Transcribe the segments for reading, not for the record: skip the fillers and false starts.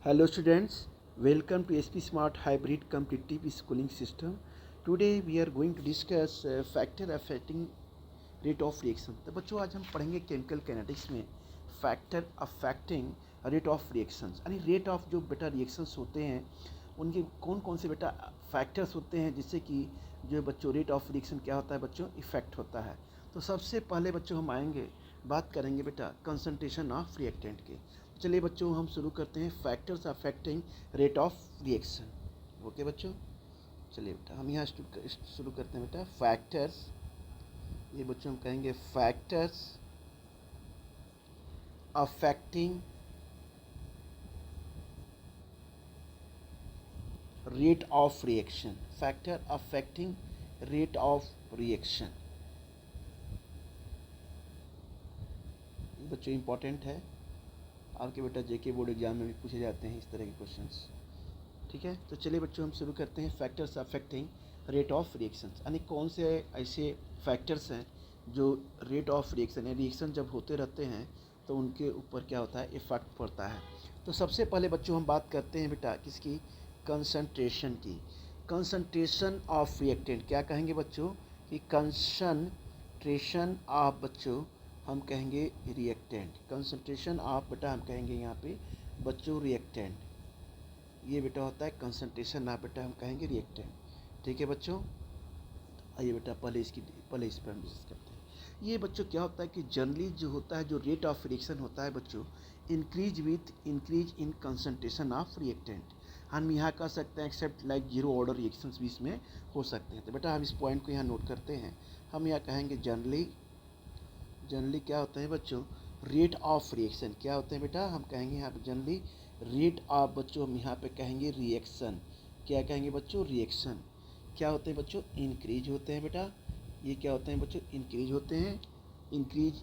Hello students, welcome to SP Smart Hybrid Competitive Schooling System. Today we are going to discuss factor affecting rate of reaction. तो बच्चों आज हम पढ़ेंगे chemical kinetics में factor affecting rate of reactions, यानी rate of जो बेटा reactions होते हैं उनके कौन कौन से बेटा फैक्टर्स होते हैं जिससे कि जो बच्चों रेट ऑफ रिएक्शन क्या होता है बच्चों इफेक्ट होता है। तो सबसे पहले बच्चों हम आएंगे बात करेंगे बेटा कंसंट्रेशन ऑफ रिएक्टेंट के। चलिए बच्चों हम शुरू करते हैं factors affecting rate of reaction. Okay बच्चों, चलिए बेटा हम यहाँ शुरू करते हैं बेटा फैक्टर्स। ये बच्चों हम कहेंगे factors affecting rate of reaction. Factor affecting rate of reaction बच्चों इंपॉर्टेंट है, आपके बेटा जेके बोर्ड एग्जाम में भी पूछे जाते हैं इस तरह के क्वेश्चंस। ठीक है, तो चलिए बच्चों हम शुरू करते हैं factors affecting rate of reactions, यानी कौन से ऐसे फैक्टर्स हैं जो रेट ऑफ रिएक्शन या रिएक्शन जब होते रहते हैं तो उनके ऊपर क्या होता है इफेक्ट पड़ता है। तो सबसे पहले बच्चों हम बात करते हैं बेटा किसकी, कंसंट्रेशन की। कंसंट्रेशन ऑफ रिएक्टेंट क्या कहेंगे बच्चों कि कंसंट्रेशन ऑफ बच्चों हम कहेंगे रिएक्टेंट। कंसंट्रेशन ऑफ बेटा हम कहेंगे यहाँ पे बच्चों रिएक्टेंट। ये बेटा होता है कंसंट्रेशन ऑफ बेटा हम कहेंगे रिएक्टेंट। ठीक है बच्चों, आइए बेटा पहले इस पर हम डिस्कस करते हैं। ये बच्चों क्या होता है कि जनरली जो होता है जो रेट ऑफ रिएक्शन होता है बच्चों increase with increase in concentration of reactant. हम यहाँ कह सकते हैं except like zero order reactions भी इसमें हो सकते हैं। तो बेटा हम इस पॉइंट को यहाँ नोट करते हैं। हम यहाँ कहेंगे जनरली क्या होते हैं बच्चों रेट ऑफ रिएक्शन। क्या होते हैं बेटा हम कहेंगे यहाँ पे जनरली रेट ऑफ बच्चों हम यहाँ पे कहेंगे रिएक्शन। क्या कहेंगे बच्चों रिएक्शन। क्या होते हैं बच्चों इंक्रीज होते हैं बेटा। ये क्या होते हैं बच्चों इंक्रीज होते हैं। इंक्रीज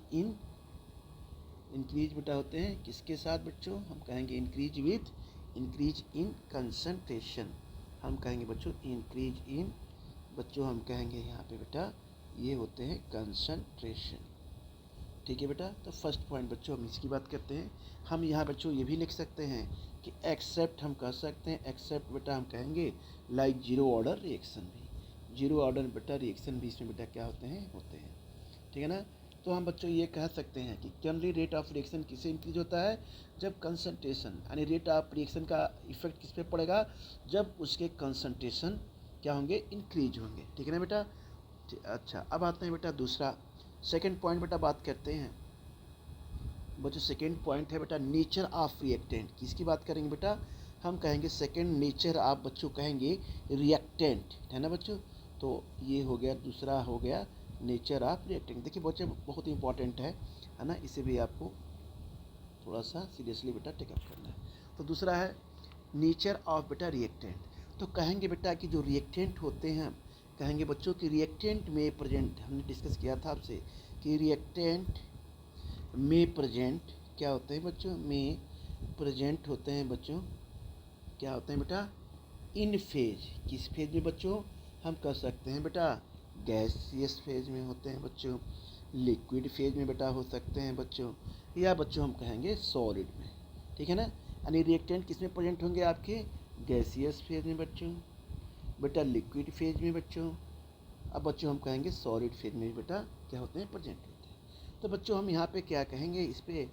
बेटा होते हैं किसके साथ बच्चों हम कहेंगे increase with increase in concentration. हम कहेंगे बच्चों इंक्रीज इन बच्चों हम कहेंगे यहाँ पे बेटा ये होते हैं कंसंट्रेशन। ठीक है बेटा, तो फर्स्ट पॉइंट बच्चों हम इसकी बात करते हैं। हम यहाँ बच्चों ये भी लिख सकते हैं कि एक्सेप्ट हम कह सकते हैं एक्सेप्ट बेटा हम कहेंगे लाइक जीरो ऑर्डर रिएक्शन भी। जीरो ऑर्डर बेटा रिएक्शन भी इसमें बेटा क्या होते हैं। ठीक है ना, तो हम बच्चों ये कह सकते हैं कि जनरली रेट ऑफ रिएक्शन किससे इंक्रीज होता है जब कंसंट्रेशन यानी रेट ऑफ रिएक्शन का इफेक्ट किस पे पड़ेगा जब उसके कंसंट्रेशन क्या होंगे इंक्रीज होंगे। ठीक है ना बेटा। अच्छा अब आते हैं बेटा दूसरा सेकेंड पॉइंट बेटा बात करते हैं बच्चों। सेकेंड पॉइंट है बेटा नेचर ऑफ रिएक्टेंट। किसकी बात करेंगे बेटा हम कहेंगे सेकेंड नेचर आप बच्चों कहेंगे रिएक्टेंट है ना बच्चों। तो ये हो गया दूसरा हो गया नेचर ऑफ रिएक्टेंट। देखिए बच्चे बहुत ही इंपॉर्टेंट है ना, इसे भी आपको थोड़ा सा सीरियसली बेटा टेकअप करना है। तो दूसरा है नेचर ऑफ बेटा रिएक्टेंट। तो कहेंगे बेटा कि जो रिएक्टेंट होते हैं कहेंगे बच्चों कि रिएक्टेंट में प्रेजेंट हमने डिस्कस किया था आपसे कि रिएक्टेंट में प्रेजेंट क्या होते हैं बच्चों में प्रेजेंट होते हैं बच्चों क्या होते हैं बेटा इन फेज। किस फेज में बच्चों हम कह सकते हैं बेटा गैसियस फेज में होते हैं बच्चों, लिक्विड फेज में बेटा हो सकते हैं बच्चों, या बच्चों हम कहेंगे सॉलिड में। ठीक है ना, यानी रिएक्टेंट किस में प्रेजेंट होंगे आपके गैसियस फेज में बच्चों बेटा, लिक्विड फेज में बच्चों, अब बच्चों हम कहेंगे सॉलिड फेज में बेटा क्या होते हैं प्रेजेंट होते हैं। तो बच्चों हम यहाँ पे क्या कहेंगे इस पे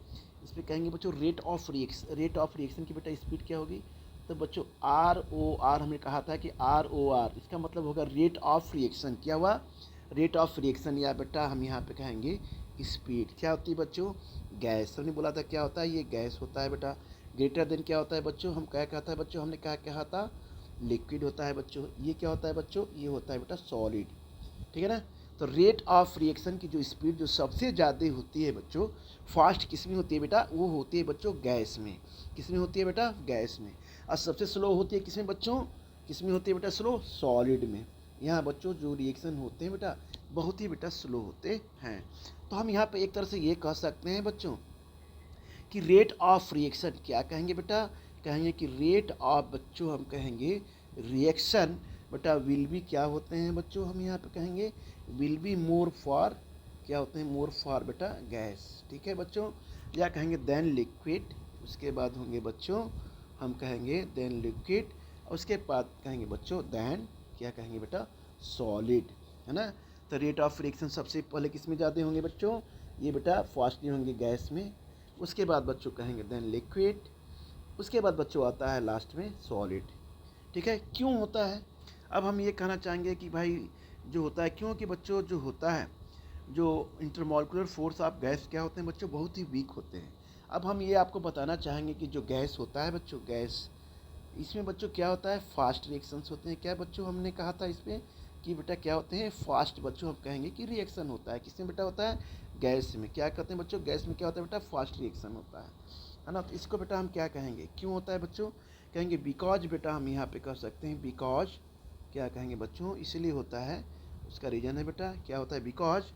कहेंगे बच्चों रेट ऑफ रिएक्शन की बेटा स्पीड क्या होगी। तो बच्चों ROR हमने कहा था कि ROR इसका मतलब होगा रेट ऑफ रिएक्शन। क्या हुआ रेट ऑफ रिएक्शन, या बेटा हम यहाँ पे कहेंगे स्पीड क्या होती है बच्चों गैस। हमने बोला था क्या होता है ये गैस होता है बेटा। ग्रेटर देन क्या होता है बच्चों हम क्या कहता है बच्चों हमने क्या था लिक्विड होता है बच्चों। ये क्या होता है बच्चों ये होता है बेटा सॉलिड। ठीक है ना, तो रेट ऑफ रिएक्शन की जो स्पीड जो सबसे ज़्यादा होती है बच्चों फास्ट किस में होती है बेटा वो होती है बच्चों गैस में। किस में होती है बेटा गैस में। और सबसे स्लो होती है किस में बच्चों किस में होती है बेटा स्लो सॉलिड में। यहाँ बच्चों जो रिएक्शन होते हैं बेटा बहुत ही बेटा स्लो होते हैं। तो हम यहाँ पे एक तरह से ये कह सकते हैं बच्चों कि रेट ऑफ रिएक्शन क्या कहेंगे बेटा कहेंगे कि रेट ऑफ बच्चों हम कहेंगे रिएक्शन बेटा विल बी क्या होते हैं बच्चों हम यहाँ पे कहेंगे विल बी मोर फॉर क्या होते हैं मोर फॉर बेटा गैस। ठीक है बच्चों, या कहेंगे देन लिक्विड, उसके बाद होंगे बच्चों हम कहेंगे देन लिक्विड, उसके बाद कहेंगे बच्चों देन क्या कहेंगे बेटा, सॉलिड, है ना। तो रेट ऑफ रिएक्शन सबसे पहले किस में ज़्यादा होंगे बच्चों, ये बेटा फास्टली होंगे गैस में, उसके बाद बच्चों कहेंगे देन लिक्विड, उसके बाद बच्चों आता है लास्ट में सॉलिड। ठीक है, क्यों होता है, अब हम ये कहना चाहेंगे कि भाई जो होता है, क्योंकि बच्चों जो होता है, जो इंटरमॉलिक्यूलर फोर्स ऑफ गैस क्या होते हैं बच्चों, बहुत ही वीक होते हैं। अब हम ये आपको बताना चाहेंगे कि जो गैस होता है बच्चों, गैस, इसमें बच्चों क्या होता है, फास्ट रिएक्शंस होते हैं। क्या बच्चों हमने कहा था इसमें कि बेटा क्या होते हैं, फास्ट बच्चों हम कहेंगे कि रिएक्शन होता है, किसमें बेटा होता है, गैस में। क्या कहते हैं बच्चों, गैस में क्या होता है बेटा, फास्ट रिएक्शन होता है ना। तो इसको बेटा हम क्या कहेंगे, क्यों होता है बच्चों, कहेंगे बिकॉज, बेटा हम यहाँ पे कह सकते हैं बिकॉज, क्या कहेंगे बच्चों, इसलिए होता है, उसका रीज़न है बेटा, क्या होता है, बिकॉज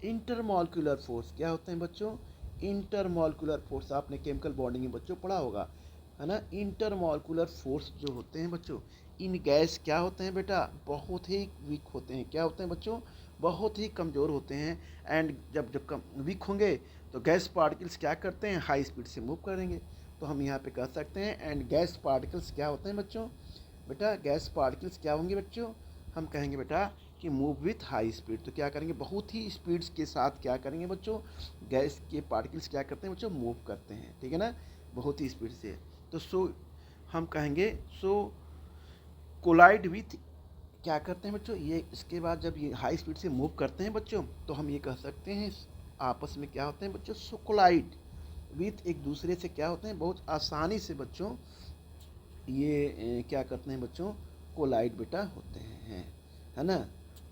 इंटरमॉलिक्यूलर फोर्स, क्या होते हैं बच्चों, इंटरमॉलिक्यूलर फोर्स, आपने केमिकल बॉन्डिंग में बच्चों पढ़ा होगा, है ना। इंटरमॉलिक्यूलर फोर्स जो होते हैं बच्चों, इन गैस क्या होते हैं बेटा, बहुत ही वीक होते हैं। क्या होते हैं बच्चों, बहुत ही कमज़ोर होते हैं। एंड जब जब कम वीक होंगे तो गैस पार्टिकल्स क्या करते हैं, हाई स्पीड से मूव करेंगे। तो हम यहाँ पे कह सकते हैं एंड गैस पार्टिकल्स क्या होते हैं बच्चों, बेटा गैस पार्टिकल्स क्या होंगे बच्चों, हम कहेंगे बेटा कि मूव विथ हाई स्पीड। तो क्या करेंगे, बहुत ही स्पीड्स के साथ क्या करेंगे बच्चों, गैस के पार्टिकल्स क्या करते हैं बच्चों, मूव करते हैं, ठीक है ना, बहुत ही स्पीड से। तो सो हम कहेंगे सो कोलाइड विथ, क्या करते हैं बच्चों, ये इसके बाद जब ये हाई स्पीड से मूव करते हैं बच्चों, तो हम ये कह सकते हैं आपस में क्या होते हैं बच्चों, सो कोलाइड विथ, एक दूसरे से क्या होते हैं, बहुत आसानी से बच्चों ये क्या करते हैं बच्चों, कोलाइड बेटा होते हैं, है ना।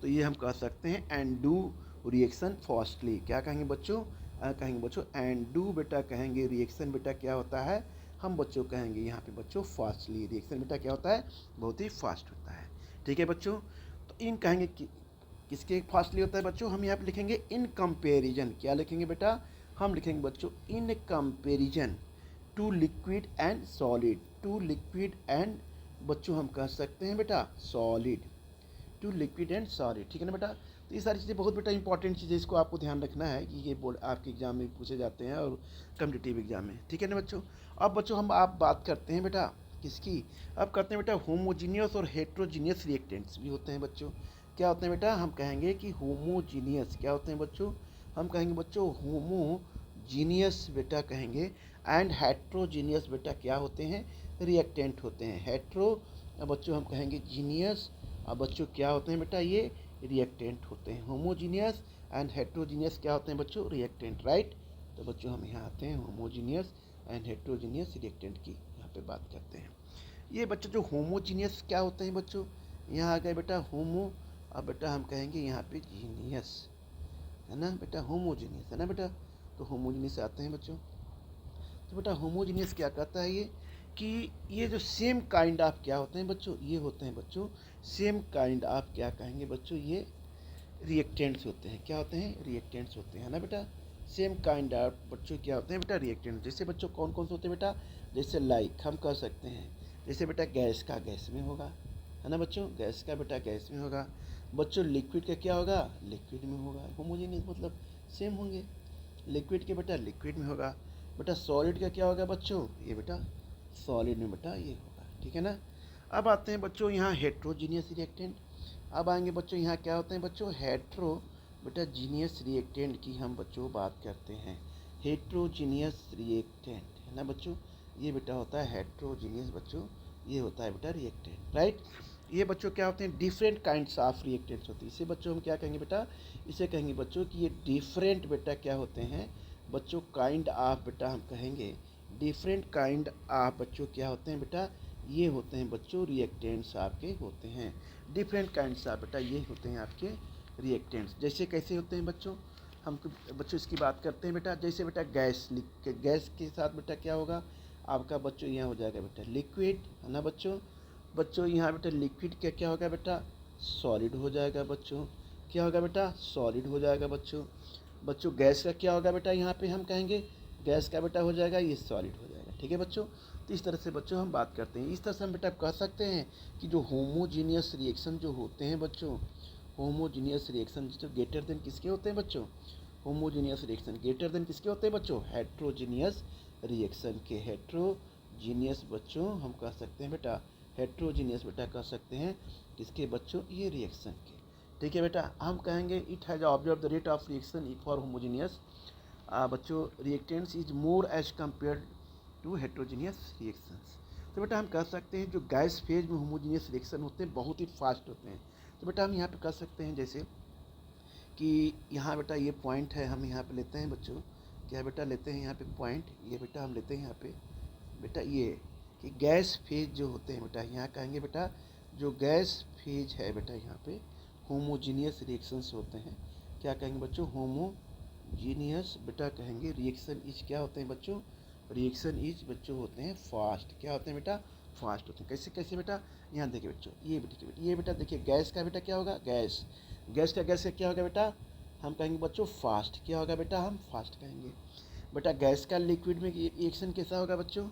तो ये हम कह सकते हैं एंड डू रिएक्शन फास्टली, क्या कहेंगे बच्चों, कहेंगे बच्चों एंड डू, बेटा कहेंगे रिएक्शन बेटा क्या होता है, हम बच्चों कहेंगे यहाँ पे बच्चों फास्टली, रिएक्शन बेटा क्या होता है, बहुत ही फास्ट होता है। ठीक है बच्चों, तो इन कहेंगे कि किसके फास्टली होता है बच्चों, हम यहाँ पे लिखेंगे इन कंपेरिजन, क्या लिखेंगे बेटा, हम लिखेंगे बच्चों in comparison to liquid and solid, to liquid and, बच्चों हम कह सकते हैं बेटा solid, to liquid and solid, ठीक है ना बेटा। तो ये सारी चीज़ें बहुत बेटा इंपॉर्टेंट चीज़ें, इसको आपको ध्यान रखना है कि ये बोर्ड आपके एग्जाम में पूछे जाते हैं और कम्पिटिटिव एग्जाम में, ठीक है ना बच्चों। अब बच्चों हम आप बात करते हैं बेटा किसकी, अब करते हैं बेटा होमोजीनियस और हेट्रोजीनियस रिएक्टेंट्स भी होते हैं बच्चों। क्या होते हैं बेटा, हम कहेंगे कि होमोजीनियस, क्या होते हैं बच्चों, हम कहेंगे बच्चों होमोजीनियस बेटा कहेंगे, एंड हेट्रोजीनियस बेटा क्या होते हैं, रिएक्टेंट होते हैं। हेट्रो बच्चों हम कहेंगे जीनियस, अब बच्चों क्या होते हैं बेटा, ये रिएक्टेंट होते हैं। होमोजीनियस एंड हेट्रोजीनियस क्या होते हैं बच्चों, रिएक्टेंट, राइट। तो बच्चों हम यहाँ आते हैं होमोजीनियस एंड हेट्रोजीनियस रिएक्टेंट की यहाँ पे बात करते हैं। ये बच्चों जो होमोजीनियस क्या होते हैं बच्चों, यहाँ आ गए बेटा होमो, अब बेटा हम कहेंगे यहाँ पे जीनियस, है ना बेटा, होमोजीनियस है ना बेटा, तो होमोजीनियस आते हैं बच्चों। तो बेटा होमोजीनियस क्या कहता है ये, कि ये जो सेम काइंड ऑफ क्या होते हैं बच्चों, ये होते हैं बच्चों सेम काइंड ऑफ, क्या कहेंगे बच्चों, ये रिएक्टेंट्स होते हैं, क्या होते हैं, रिएक्टेंट्स होते हैं ना बेटा, सेम काइंड ऑफ बच्चों क्या होते हैं बेटा, रिएक्टेंट। जैसे बच्चों कौन कौन से होते हैं बेटा, जैसे लाइक हम कह सकते हैं, जैसे बेटा गैस का गैस में होगा, है ना बच्चों, गैस का बेटा गैस में होगा, बच्चों लिक्विड का क्या होगा, लिक्विड में होगा, होमोजेनियस मतलब सेम होंगे, लिक्विड के बेटा लिक्विड में होगा, बेटा सॉलिड का क्या होगा बच्चों, ये बेटा सॉलिड में बेटा ये होगा, ठीक है ना। अब आते हैं बच्चों यहाँ हेट्रोजीनियस रिएक्टेंट, अब आएंगे बच्चों यहाँ क्या होते हैं बच्चों, हेट्रो बेटा जीनियस रिएक्टेंट की हम बच्चों बात करते हैं, हेट्रोजीनियस रिएक्टेंट, है ना बच्चों, ये बेटा होता है हेट्रोजीनियस बच्चों, ये होता है बेटा रिएक्टेंट, राइट। ये बच्चों क्या होते हैं, डिफरेंट काइंड्स ऑफ रिएक्टेंट्स होती है, इसे बच्चों हम क्या कहेंगे बेटा, इसे कहेंगे बच्चों कि ये डिफरेंट बेटा क्या होते हैं बच्चों, काइंड ऑफ बेटा हम कहेंगे, डिफरेंट काइंड ऑफ बच्चों क्या होते हैं बेटा, ये होते हैं बच्चों रिएक्टेंट्स आपके होते हैं, डिफरेंट काइंड्स ऑफ बेटा ये होते हैं आपके रिएक्टेंट्स। जैसे कैसे होते हैं बच्चों, हम बच्चों इसकी बात करते हैं बेटा, जैसे बेटा गैस के साथ बेटा क्या होगा आपका बच्चों, यहाँ हो जाएगा बेटा लिक्विड, है ना बच्चों, बच्चों यहाँ बेटा लिक्विड क्या क्या होगा बेटा, सॉलिड हो जाएगा बच्चों, क्या होगा बेटा, सॉलिड हो जाएगा बच्चों। बच्चों गैस का क्या होगा बेटा, यहाँ पे हम कहेंगे गैस का बेटा हो जाएगा ये सॉलिड हो जाएगा, ठीक है बच्चों। तो इस तरह से बच्चों हम बात करते हैं, इस तरह से हम बेटा कह सकते हैं कि जो होमोजीनियस रिएक्शन जो होते हैं बच्चों, होमोजीनियस रिएक्शन जो ग्रेटर देन किसके होते हैं बच्चों, होमोजीनियस रिएक्शन ग्रेटर देन किसके होते हैं बच्चों, हेट्रोजीनियस रिएक्शन के, हेट्रो जीनियस बच्चों हम कह सकते हैं बेटा, हेट्रोजीनियस बेटा कह सकते हैं किसके बच्चों, ये रिएक्शन के। ठीक है बेटा, हम कहेंगे it has observe the rate of reaction for homogeneous बच्चों reactants is more as compare to heterogeneous reactions. तो बेटा हम कह सकते हैं जो गैस फेज में होमोजीनियस रिएक्शन होते हैं बहुत ही फास्ट होते हैं। तो बेटा हम यहाँ पे कह सकते हैं जैसे कि यहाँ बेटा ये पॉइंट है, हम यहाँ पे लेते हैं बच्चों, क्या बेटा लेते हैं यहाँ पे पॉइंट, ये बेटा हम लेते हैं यहाँ पे बेटा ये कि गैस फेज जो होते हैं बेटा, यहाँ कहेंगे बेटा जो गैस फेज है बेटा यहाँ पे होमोजीनियस रिएक्शंस होते हैं, क्या कहेंगे बच्चों, होमोजीनियस बेटा कहेंगे रिएक्शन इज क्या होते हैं बच्चों, रिएक्शन इज बच्चों होते हैं फास्ट, क्या होते हैं बेटा, फास्ट होते हैं। कैसे कैसे बेटा, यहाँ देखिए बच्चों, ये बेटा देखिए गैस का बेटा क्या होगा, गैस का क्या होगा बेटा, हम कहेंगे बच्चों फास्ट, क्या होगा बेटा, हम फास्ट कहेंगे। बेटा गैस का लिक्विड में रिएक्शन कैसा होगा बच्चों,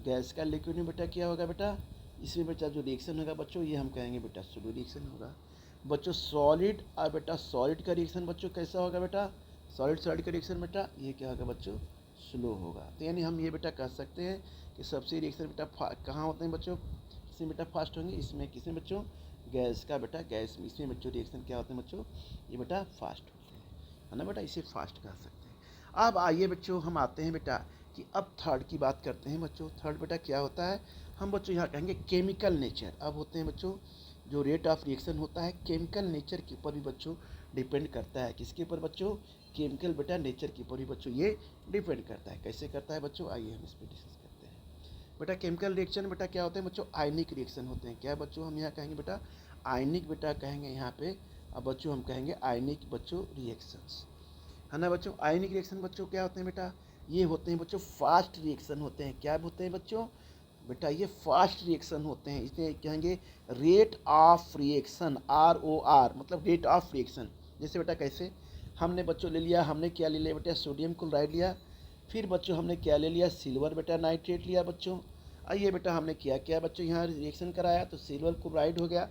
गैस का लिक्विड में बेटा क्या होगा बेटा, इसमें बेटा जो रिएक्शन होगा बच्चों ये हम कहेंगे बेटा स्लो रिएक्शन होगा। बच्चों सॉलिड और बेटा सॉलिड का रिएक्शन बच्चों कैसा होगा बेटा, सॉलिड का रिएक्शन बेटा ये क्या होगा बच्चों, स्लो होगा। तो यानी हम ये बेटा कह सकते हैं कि सबसे रिएक्शन बेटा कहाँ होते हैं बच्चों, इसमें बेटा फास्ट होंगे, इसमें किसमें बच्चों, गैस का बेटा गैस में, इसमें बच्चों रिएक्शन क्या होते हैं बच्चों, ये बेटा फास्ट होते हैं, है ना बेटा, इसे फास्ट कह सकते हैं। अब आइए बच्चों हम आते हैं बेटा कि अब थर्ड की बात करते हैं बच्चों। थर्ड बेटा क्या होता है, हम बच्चों यहाँ कहेंगे केमिकल नेचर। अब होते हैं बच्चों जो रेट ऑफ रिएक्शन होता है केमिकल नेचर के ऊपर भी बच्चों डिपेंड करता है, किसके ऊपर बच्चों, केमिकल बेटा नेचर के ऊपर भी बच्चों ये डिपेंड करता है। कैसे करता है बच्चों, आइए हम इस पर डिस्कस करते हैं। बेटा केमिकल रिएक्शन बेटा क्या होते हैं बच्चों, आयनिक रिएक्शन होते हैं। क्या बच्चों हम यहाँ कहेंगे बेटा, आयनिक बेटा कहेंगे यहाँ पे। अब बच्चों हम कहेंगे आयनिक बच्चों रिएक्शंस, है ना बच्चों। आयनिक रिएक्शन बच्चों क्या होते हैं बेटा, ये होते हैं बच्चों फास्ट रिएक्शन होते हैं। क्या होते हैं बच्चों बेटा, ये फास्ट रिएक्शन होते हैं, इसे कहेंगे रेट ऑफ रिएक्शन, ROR मतलब रेट ऑफ रिएक्शन। जैसे बेटा कैसे, हमने बच्चों ले लिया, हमने क्या ले लिया बेटा, सोडियम क्लोराइड लिया, फिर बच्चों हमने क्या ले लिया, सिल्वर बेटा नाइट्रेट लिया बच्चों। आइए बेटा हमने किया क्या बच्चों, यहाँ रिएक्शन कराया तो सिल्वर क्लोराइड हो गया।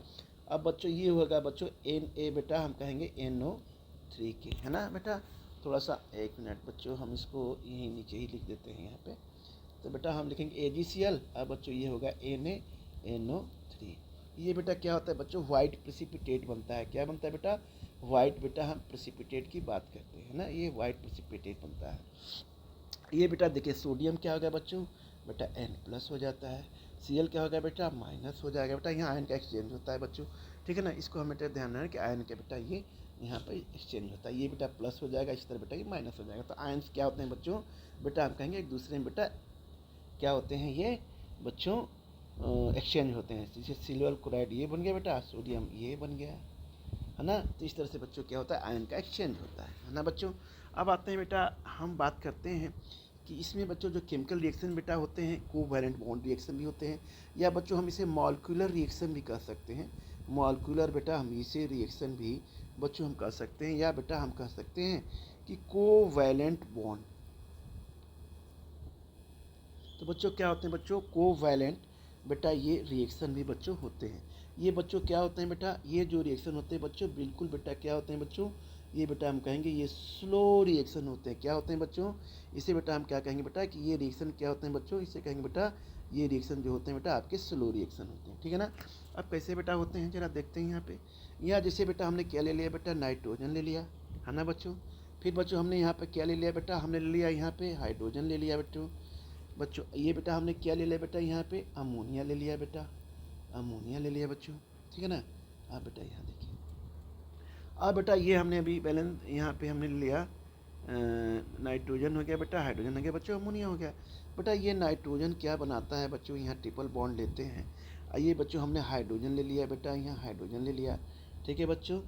अब बच्चों ये होगा बच्चों Na बेटा हम कहेंगे NO3 के, है ना बेटा। थोड़ा सा एक मिनट बच्चों हम इसको यहीं नीचे ही लिख देते हैं यहाँ पे। तो बेटा हम लिखेंगे AgCl, अब बच्चों ये होगा NaNO3। ये बेटा क्या होता है बच्चों, वाइट प्रेसिपिटेट बनता है। क्या बनता है बेटा, वाइट बेटा हम प्रेसिपिटेट की बात करते हैं ना, ये वाइट प्रेसिपिटेट बनता है। ये बेटा देखिए सोडियम क्या हो गया बच्चों, बेटा N+ हो जाता है। Cl क्या हो गया बेटा, माइनस हो जाएगा बेटा, यहाँ आयन का एक्सचेंज होता है बच्चों, ठीक है ना। इसको हमें बेटा ध्यान रखना कि आयन का बेटा ये यहाँ पर एक्सचेंज होता है, ये बेटा प्लस हो जाएगा, इस तरह बेटा ये माइनस हो जाएगा। तो आयन्स क्या होते हैं बच्चों, बेटा हम कहेंगे एक दूसरे में बेटा क्या होते हैं ये बच्चों, एक्सचेंज होते हैं। जैसे सिल्वर क्लोराइड ये बन गया बेटा, सोडियम ये बन गया, है ना। तो इस तरह से बच्चों क्या होता है, आयन का एक्सचेंज होता है ना बच्चों। अब आते हैं बेटा हम बात करते हैं कि इसमें बच्चों जो केमिकल रिएक्शन बेटा होते हैं कोवैलेंट बॉन्ड रिएक्शन भी होते हैं, या बच्चों हम इसे मॉलिक्यूलर रिएक्शन भी कह सकते हैं। मॉलिक्यूलर बेटा हम इसे रिएक्शन भी बच्चों हम कह सकते हैं, या बेटा हम कह सकते हैं कि कोवैलेंट बॉन्ड। तो बच्चों क्या होते हैं बच्चों, कोवैलेंट बेटा ये रिएक्शन भी बच्चों होते हैं। ये बच्चों क्या होते हैं बेटा, ये जो रिएक्शन होते हैं बच्चों बिल्कुल बेटा क्या होते हैं बच्चों, ये बेटा हम कहेंगे ये स्लो रिएक्शन होते हैं। क्या होते हैं बच्चों, इसे बेटा हम क्या कहेंगे बेटा कि ये रिएक्शन क्या होते हैं बच्चों, इसे कहेंगे बेटा ये रिएक्शन जो होते हैं बेटा आपके स्लो रिएक्शन होते हैं, ठीक है ना। अब कैसे बेटा होते हैं जरा देखते हैं यहाँ पे। यहाँ जैसे बेटा हमने क्या ले लिया बेटा, नाइट्रोजन ले लिया, है ना बच्चों। फिर बच्चों हमने यहाँ पे क्या ले लिया बेटा, हमने ले लिया यहाँ पे हाइड्रोजन ले लिया बच्चों। ये बेटा हमने क्या ले लिया बेटा, यहाँ पे अमोनिया ले लिया बेटा, अमोनिया ले लिया बच्चों, ठीक है ना। अब बेटा यहाँ देखिए, अब बेटा ये हमने अभी बैलेंस यहाँ पे हमने लिया, नाइट्रोजन हो गया बेटा, हाइड्रोजन हो गया बच्चों, अमोनिया हो गया बेटा। ये नाइट्रोजन क्या बनाता है बच्चों, यहाँ ट्रिपल बॉन्ड लेते हैं। ये बच्चों हमने हाइड्रोजन ले लिया बेटा, यहाँ हाइड्रोजन ले लिया, ठीक है बच्चों।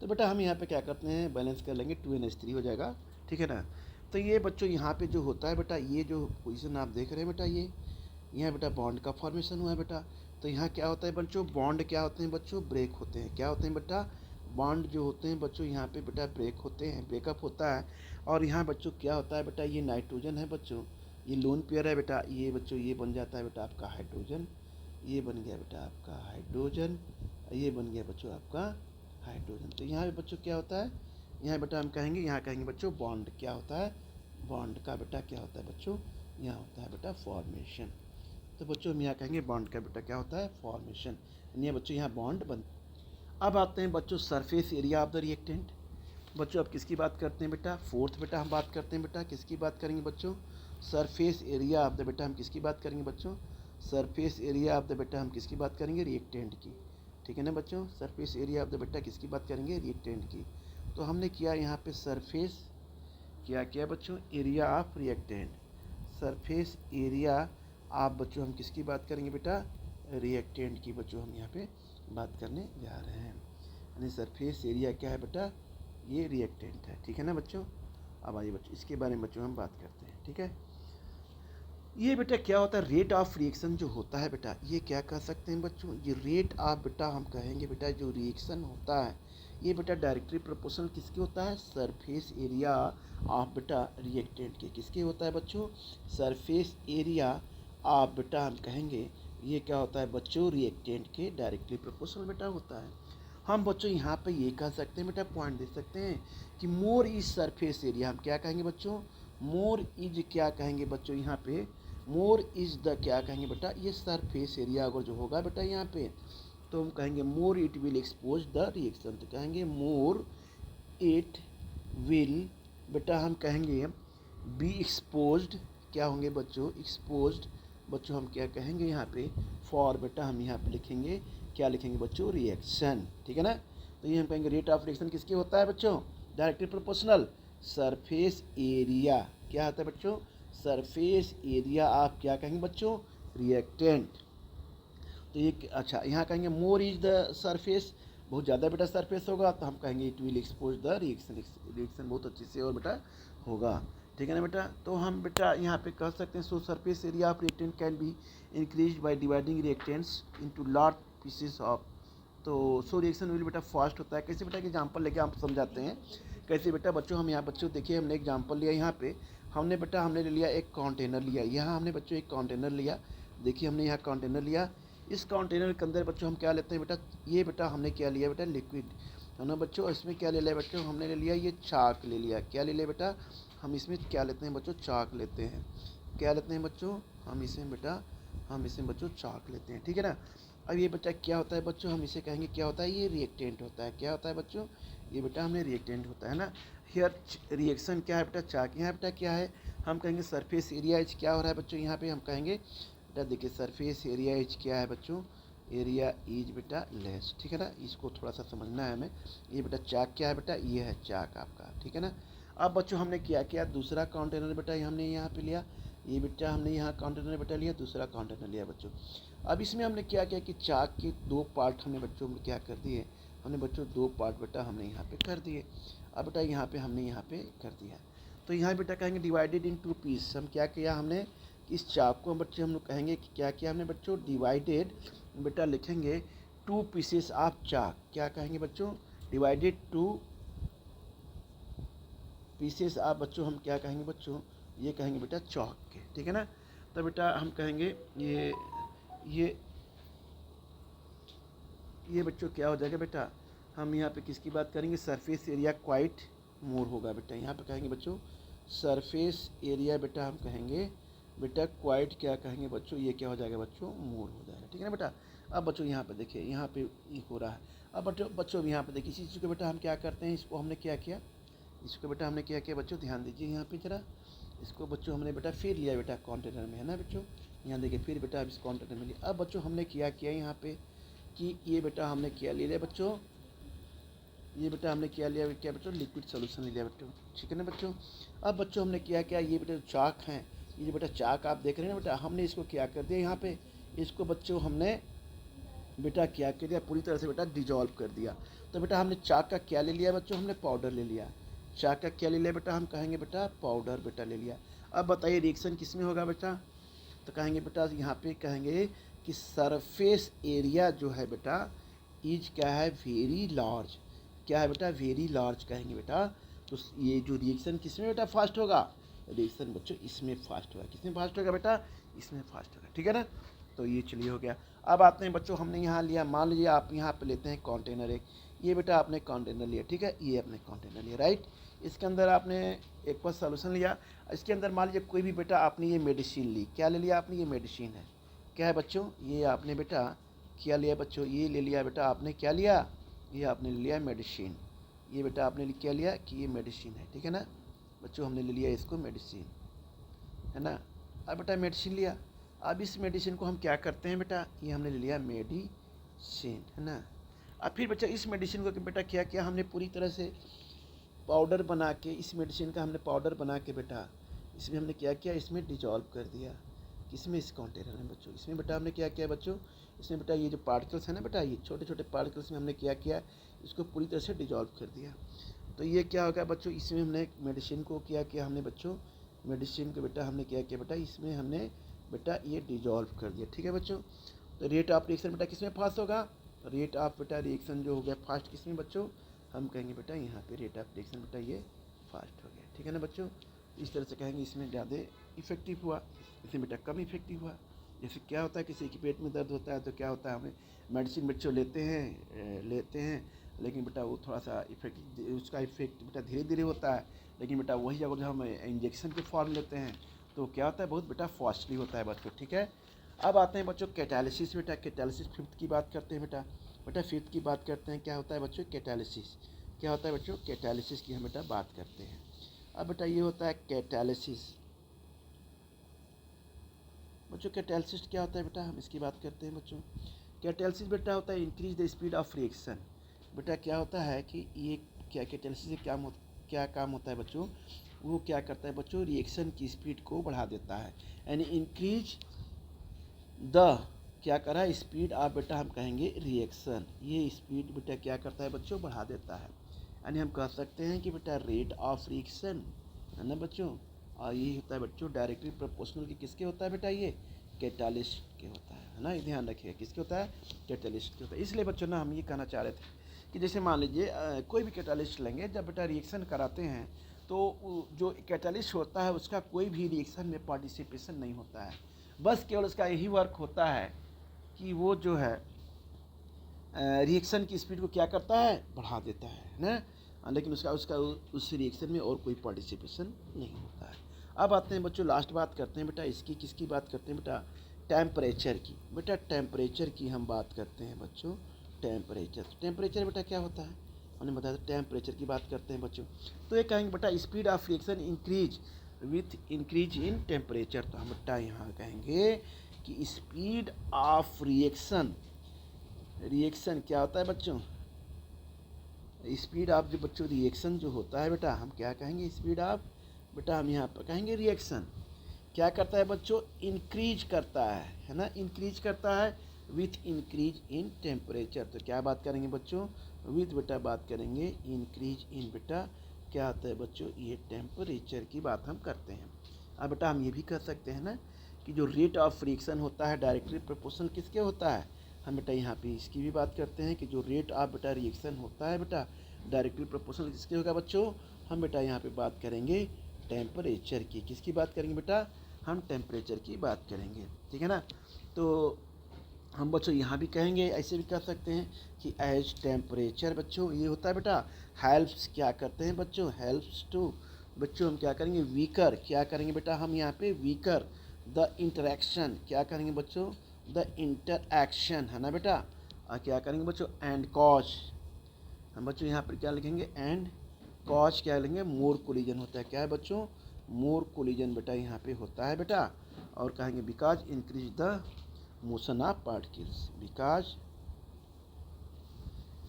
तो बेटा हम यहाँ पे क्या करते हैं, बैलेंस कर लेंगे, 2NH3 हो जाएगा, ठीक है ना। तो ये बच्चों यहाँ पे जो होता है बेटा, ये जो पोजीशन आप देख रहे हैं बेटा, ये यहाँ बेटा बॉन्ड का फॉर्मेशन हुआ है बेटा। तो यहाँ क्या होता है बच्चों, बॉन्ड क्या होते हैं बच्चों, ब्रेक होते हैं। क्या होते हैं बेटा, बॉन्ड जो होते हैं बच्चों यहाँ पे बेटा ब्रेक होते हैं, ब्रेकअप होता है। और यहाँ बच्चों क्या होता है बेटा, ये नाइट्रोजन है बच्चों, ये लोन पेयर है बेटा, ये बच्चों ये बन जाता है बेटा आपका हाइड्रोजन, ये बन गया बेटा आपका हाइड्रोजन, ये बन गया बच्चों आपका हाइड्रोजन। तो यहाँ पे बच्चों क्या होता है, यहाँ बेटा हम कहेंगे, यहाँ कहेंगे बच्चों बॉन्ड क्या होता है, बॉन्ड का बेटा क्या होता है बच्चों, यहाँ होता है बेटा फॉर्मेशन। तो बच्चों हम यहाँ कहेंगे बॉन्ड का बेटा क्या होता है फॉर्मेशन, यानी बच्चों यहाँ बॉन्ड बन। अब आते हैं बच्चों surface area of the reactant. बच्चों अब किसकी बात करते हैं बेटा, फोर्थ बेटा हम बात करते हैं बेटा, किसकी बात करेंगे बच्चों, सरफेस एरिया ऑफ द बेटा हम किसकी बात करेंगे बच्चों, सरफेस एरिया ऑफ द बेटा हम किसकी बात करेंगे रिएक्टेंट की। ठीक है ना बच्चों, सरफेस एरिया ऑफ द बेटा किसकी बात करेंगे रिएक्टेंट की। तो हमने किया यहाँ पे सरफेस क्या किया बच्चों area of reactant, surface area आप बच्चों हम किसकी बात करेंगे बेटा रिएक्टेंट की बच्चों हम यहाँ पे बात करने जा रहे हैं, यानी सरफेस एरिया क्या है बेटा ये रिएक्टेंट है। ठीक है ना बच्चों, अब आइए बच्चों इसके बारे में बच्चों हम बात करते हैं। ठीक है, ये बेटा क्या होता है रेट ऑफ रिएक्शन जो होता है बेटा, ये क्या कह सकते हैं बच्चों, ये रेट ऑफ बेटा हम कहेंगे बेटा जो रिएक्शन होता है ये बेटा डायरेक्टली प्रोपोर्शनल किसके होता है सरफेस एरिया ऑफ बेटा रिएक्टेंट के, किसके होता है बच्चों सरफेस एरिया ऑफ बेटा हम कहेंगे ये क्या होता है बच्चों रिएक्टेंट के डायरेक्टली प्रोपोर्शनल बेटा होता है। हम बच्चों यहाँ पे ये कह सकते हैं बेटा पॉइंट दे सकते हैं कि मोर इज सरफेस एरिया, हम क्या कहेंगे बच्चों मोर इज क्या कहेंगे बच्चों यहाँ पे मोर इज द क्या कहेंगे बेटा ये सरफेस एरिया अगर जो होगा बेटा यहाँ पे तो हम कहेंगे more it will expose the reaction, तो कहेंगे मोर इट विल बेटा हम कहेंगे बी एक्सपोज्ड, क्या होंगे बच्चों एक्सपोज्ड बच्चों हम क्या कहेंगे यहाँ पे फॉर बेटा हम यहाँ पे लिखेंगे क्या लिखेंगे बच्चों रिएक्शन। ठीक है ना, तो ये हम कहेंगे रेट ऑफ रिएक्शन किसके होता है बच्चों डायरेक्टली प्रोपोर्शनल सरफेस एरिया, क्या होता है बच्चों सरफेस एरिया आप क्या कहेंगे बच्चों रिएक्टेंट। तो ये अच्छा यहाँ कहेंगे मोर इज द सरफेस, बहुत ज़्यादा बेटा सरफेस होगा तो हम कहेंगे it will expose the reaction, reaction बहुत अच्छे से और बेटा होगा। ठीक है ना बेटा, तो हम बेटा यहाँ पे कह सकते हैं सो surface area of reactant can be increase by dividing reactants into large pieces of, तो सो रिएक्शन विल बेटा फास्ट होता है। कैसे बेटा एग्जांपल लेके हम समझाते हैं कैसे बेटा बच्चों हम यहाँ बच्चों देखिए हमने एग्जांपल लिया यहाँ पे हमने बेटा हमने ले लिया एक कंटेनर लिया, यहाँ हमने बच्चों एक कंटेनर लिया, देखिए हमने यहाँ कंटेनर लिया, इस कंटेनर के अंदर बच्चों हम क्या लेते हैं बेटा ये बेटा हमने क्या लिया बेटा लिक्विड है ना बच्चों, इसमें क्या ले लिया बच्चों हमने ले लिया ये चाक ले लिया, क्या ले लिया बेटा हम इसमें क्या लेते हैं बच्चों चाक लेते हैं, क्या लेते हैं बच्चों हम इसमें बेटा हम इसमें बच्चों चाक लेते हैं। ठीक है ना, अब ये बच्चा क्या होता है बच्चों हम इसे कहेंगे क्या होता है ये रिएक्टेंट होता है, क्या होता है बच्चों ये बेटा हमने रिएक्टेंट होता है ना। हियर रिएक्शन क्या है बेटा चाक, यहाँ बेटा क्या है हम कहेंगे सरफेस एरिया एच क्या हो रहा है बच्चों यहाँ पे हम कहेंगे बेटा देखिए सरफेस एरिया एच क्या है बच्चों एरिया इज बेटा लेस। ठीक है ना, इसको थोड़ा सा समझना है हमें, ये बेटा चाक क्या है बेटा ये है चाक आपका। ठीक है ना, अब बच्चों हमने क्या किया दूसरा कंटेनर बेटा हमने यहाँ पे लिया, ये बेटा हमने यहाँ कंटेनर बेटा लिया दूसरा कंटेनर लिया बच्चों। अब इसमें हमने क्या किया कि चाक के दो पार्ट हमने बच्चों में क्या कर दिए हमने बच्चों दो पार्ट बेटा हमने यहाँ पे कर दिए। अब बेटा यहाँ पे हमने यहाँ पे कर दिया तो यहाँ बेटा कहेंगे डिवाइडेड इन टू पीस, हम क्या किया हमने इस चाक को बच्चे हम लोग कहेंगे कि क्या किया हमने बच्चों डिवाइडेड बेटा लिखेंगे टू पीसेस ऑफ चाक, क्या कहेंगे बच्चों डिवाइडेड टू पीसेस ऑफ बच्चों हम क्या कहेंगे बच्चों ये कहेंगे बेटा चौक के। ठीक है ना, तो बेटा हम कहेंगे ये बच्चों क्या हो जाएगा बेटा हम यहाँ पे किसकी बात करेंगे सरफेस एरिया क्वाइट मोर होगा बेटा, यहाँ पे कहेंगे बच्चों सरफेस एरिया बेटा हम कहेंगे बेटा क्वाइट क्या कहेंगे बच्चों ये क्या हो जाएगा बच्चों मोर हो जाएगा। ठीक है ना बेटा, अब बच्चों यहाँ पे देखिए यहाँ पे ये हो रहा है, अब बच्चों यहाँ पे देखिए इसी चीज़ को बेटा हम क्या करते हैं इसको हमने क्या किया इसको बेटा हमने क्या किया बच्चों ध्यान दीजिए यहाँ पे जरा, इसको बच्चों हमने बेटा फिर लिया बेटा कंटेनर में है ना बच्चों, यहाँ देखिए फिर बेटा अब इस कंटेनर में लिया। अब बच्चों हमने क्या किया यहाँ पे कि ये बेटा हमने क्या ले लिया बच्चों ये बेटा हमने क्या लिया क्या बच्चों लिक्विड सोल्यूशन ले लिया बच्चों। ठीक है ना बच्चों, अब बच्चों हमने क्या किया ये बेटा चाक हैं ये जो बेटा चाक आप देख रहे हैं ना बेटा हमने इसको क्या कर दिया यहाँ पे इसको बच्चों हमने बेटा क्या कर दिया पूरी तरह से बेटा डिजॉल्व कर दिया। तो बेटा हमने चाक का क्या ले लिया बच्चों हमने पाउडर ले लिया, चाक का क्या ले लिया बेटा हम कहेंगे बेटा पाउडर बेटा ले लिया। अब बताइए रिएक्शन किस में होगा बेटा, तो कहेंगे बेटा यहाँ पे कहेंगे कि सरफेस एरिया जो है बेटा इज क्या है वेरी लार्ज, क्या है बेटा वेरी लार्ज कहेंगे बेटा। तो ये जो रिएक्शन किस में बेटा फास्ट होगा रिएक्शन बच्चों इसमें फास्ट होगा, किसमें फास्ट होगा बेटा इसमें फास्ट होगा। ठीक है ना, तो ये चलिए हो गया। अब आते हैं बच्चों हमने यहाँ लिया मान लीजिए आप यहाँ पे लेते हैं कंटेनर एक, ये बेटा आपने कंटेनर लिया ठीक है ये आपने कंटेनर लिया राइट, इसके अंदर आपने एक बार सॉल्यूशन लिया, इसके अंदर मान लीजिए कोई भी बेटा आपने ये मेडिसिन ली, क्या ले लिया आपने, ये मेडिसिन है, क्या है बच्चों, ये आपने बेटा क्या लिया बच्चों, ये ले लिया बेटा आपने, क्या लिया, ये आपने ले लिया मेडिसिन, ये बेटा आपने क्या लिया कि ये मेडिसिन है, ठीक है ना बच्चों, हमने ले लिया इसको मेडिसिन, है ना। अब बेटा मेडिसिन लिया, अब इस मेडिसिन को हम क्या करते हैं बेटा, ये हमने ले लिया मेडिसिन, है ना। अब फिर बच्चा इस मेडिसिन को बेटा क्या किया हमने, पूरी तरह से पाउडर बना के, इस मेडिसिन का हमने पाउडर बना के बेटा इसमें हमने क्या किया, इसमें डिजॉल्व कर दिया, किसमें, इस कंटेनर में बच्चों। इसमें बेटा हमने क्या किया बच्चों, इसमें बेटा ये जो पार्टिकल्स है ना बेटा, ये छोटे छोटे पार्टिकल्स में हमने क्या किया, इसको पूरी तरह से डिजॉल्व कर दिया। तो ये क्या होगा बच्चों, इसमें हमने मेडिसिन को क्या किया हमने बच्चों, मेडिसिन को बेटा हमने क्या किया बेटा, इसमें हमने बेटा ये डिजॉल्व कर दिया, ठीक है बच्चों। तो रेट ऑफ रिएक्शन बेटा किसमें फास्ट होगा, रेट ऑफ बेटा रिएक्शन जो हो गया फास्ट किसमें बच्चों, हम कहेंगे बेटा यहाँ पे रेट ऑफ रिएक्शन बेटा ये फास्ट हो गया, ठीक है ना बच्चों। इस तरह से कहेंगे इसमें ज़्यादा इफेक्टिव हुआ, इसमें बेटा कम इफेक्टिव हुआ। जैसे क्या होता है किसी के पेट में दर्द होता है तो क्या होता है, हमें मेडिसिन बच्चों लेते हैं लेकिन बेटा वो थोड़ा सा इफेक्ट, उसका इफेक्ट बेटा धीरे धीरे होता है, लेकिन बेटा वही अगर हम इंजेक्शन के फॉर्म लेते हैं तो क्या होता है, बहुत बेटा फास्टली होता है बच्चों, ठीक है। अब आते हैं बच्चों कैटालिसिस, बेटा कैटालिसिस फिफ्थ की बात करते हैं बेटा फिफ्थ की बात करते हैं, क्या होता है बच्चों कैटालिसिस, क्या होता है बच्चों कैटालिसिस की हम बेटा बात करते हैं। अब बेटा ये होता है कैटालिसिस, बच्चों कैटालिसिस क्या होता है बेटा, हम इसकी बात करते हैं बच्चों। कैटालिसिस बेटा होता है increase the speed of reaction, बेटा क्या होता है कि ये क्या कैटालिसिस से क्या काम होता है बच्चों, वो क्या करता है बच्चों, रिएक्शन की स्पीड को बढ़ा देता है, यानी इंक्रीज द क्या करा स्पीड ऑफ बेटा हम कहेंगे रिएक्शन, ये स्पीड बेटा क्या करता है बच्चों, बढ़ा देता है, यानी हम कह सकते हैं कि बेटा रेट ऑफ रिएक्शन, है ना बच्चों। और ये होता है बच्चों डायरेक्टली प्रोपोर्शनल की किसके होता है बेटा, ये कैटालिस्ट के होता है ना, ये ध्यान रखिएगा किसके होता है, कैटालिस्ट के होता है। इसलिए बच्चों ना हम ये कहना चाह रहे थे कि जैसे मान लीजिए कोई भी कैटालिस्ट लेंगे, जब बेटा रिएक्शन कराते हैं तो जो कैटालिस्ट होता है उसका कोई भी रिएक्शन में पार्टिसिपेशन नहीं होता है, बस केवल उसका यही वर्क होता है कि वो जो है रिएक्शन की स्पीड को क्या करता है, बढ़ा देता है ना, लेकिन उसका उसका उस रिएक्शन में और कोई पार्टिसिपेशन नहीं होता है। अब आते हैं बच्चों लास्ट बात करते हैं बेटा इसकी, किसकी बात करते हैं बेटा, टेम्परेचर की, बेटा टेम्परेचर की हम बात करते हैं बच्चों। टेम्परेचर बेटा क्या होता है, हमने बताया था टेम्परेचर की बात करते हैं बच्चों। तो ये कहेंगे बेटा speed of reaction increase with increase in temperature, तो हम बेटा यहाँ कहेंगे कि स्पीड ऑफ रिएक्शन, रिएक्शन क्या होता है बच्चों, स्पीड ऑफ जो बच्चों रिएक्शन जो होता है बेटा हम क्या कहेंगे, स्पीड ऑफ बेटा हम यहाँ पर कहेंगे रिएक्शन क्या करता है बच्चों, इंक्रीज करता है ना, इंक्रीज करता है विथ इंक्रीज इन टेम्परेचर। तो क्या बात करेंगे बच्चों, विथ बेटा बात करेंगे इंक्रीज इन बेटा क्या होता है बच्चों, ये टेम्परेचर की बात हम करते हैं। अब बेटा हम ये भी कह सकते हैं ना कि जो रेट ऑफ रिएक्शन होता है डायरेक्टली प्रोपोर्शनल किसके होता है, हम बेटा यहाँ पे इसकी भी बात करते हैं कि जो रेट ऑफ बेटा रिएक्शन होता है बेटा डायरेक्टली प्रोपोर्शनल किसके होगा बच्चों, हम बेटा यहाँ पे बात करेंगे टेम्परेचर की, किसकी बात करेंगे बेटा, हम टेम्परेचर की बात करेंगे, ठीक है ना। तो हम बच्चों यहाँ भी कहेंगे, ऐसे भी कह सकते हैं कि एज टेम्परेचर बच्चों ये होता है बेटा हेल्प्स, क्या करते हैं बच्चों, हेल्प्स टू बच्चों हम क्या करेंगे वीकर, क्या करेंगे बेटा हम यहाँ पे वीकर द इंटरेक्शन, क्या करेंगे बच्चों, द इंटरएक्शन, है ना बेटा। और क्या करेंगे बच्चों एंड कॉज, हम बच्चों यहाँ पर क्या लिखेंगे एंड कॉज, क्या लेंगे मोर कोलिजन होता है, क्या है बच्चों, मोर कोलिजन बेटा यहाँ पे होता है बेटा। और कहेंगे because increase the motion of particles, because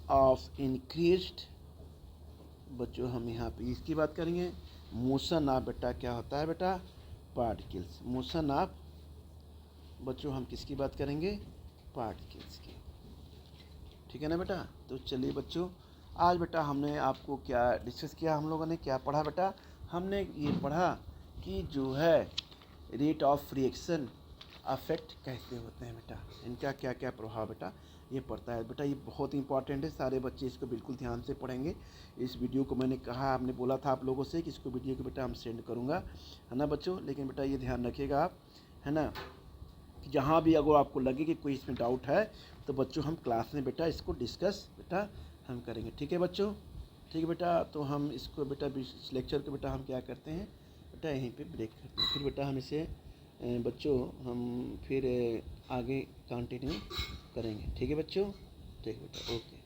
of increased बच्चों हम यहाँ पे इसकी बात करेंगे मोशन ऑफ बेटा क्या होता है बेटा पार्टिकल्स, मोशन ऑफ बच्चों हम किसकी बात करेंगे, पार्टिकल्स की, ठीक है ना बेटा। तो चलिए बच्चों आज बेटा हमने आपको क्या डिस्कस किया, हम लोगों ने क्या पढ़ा बेटा, हमने ये पढ़ा कि जो है रेट ऑफ रिएक्शन अफेक्ट कैसे होते हैं बेटा, इनका क्या क्या प्रभाव बेटा ये पड़ता है बेटा, ये बहुत इंपॉर्टेंट है, सारे बच्चे इसको बिल्कुल ध्यान से पढ़ेंगे। इस वीडियो को मैंने कहा, आपने बोला था आप लोगों से कि इसको वीडियो को बेटा हम सेंड करूँगा, है ना बच्चों। लेकिन बेटा ये ध्यान रखिएगा आप, है ना, कि जहाँ भी अगर आपको लगे कि कोई इसमें डाउट है तो बच्चों हम क्लास में बेटा इसको डिस्कस बेटा हम करेंगे, ठीक है बच्चों। ठीक है बेटा, तो हम इसको बेटा इस लेक्चर को बेटा हम क्या करते हैं बेटा, यहीं पे ब्रेक करते हैं। फिर बेटा हम इसे बच्चों हम फिर आगे कंटिन्यू करेंगे। ठीक है बच्चों, ठीक है बेटा, ओके।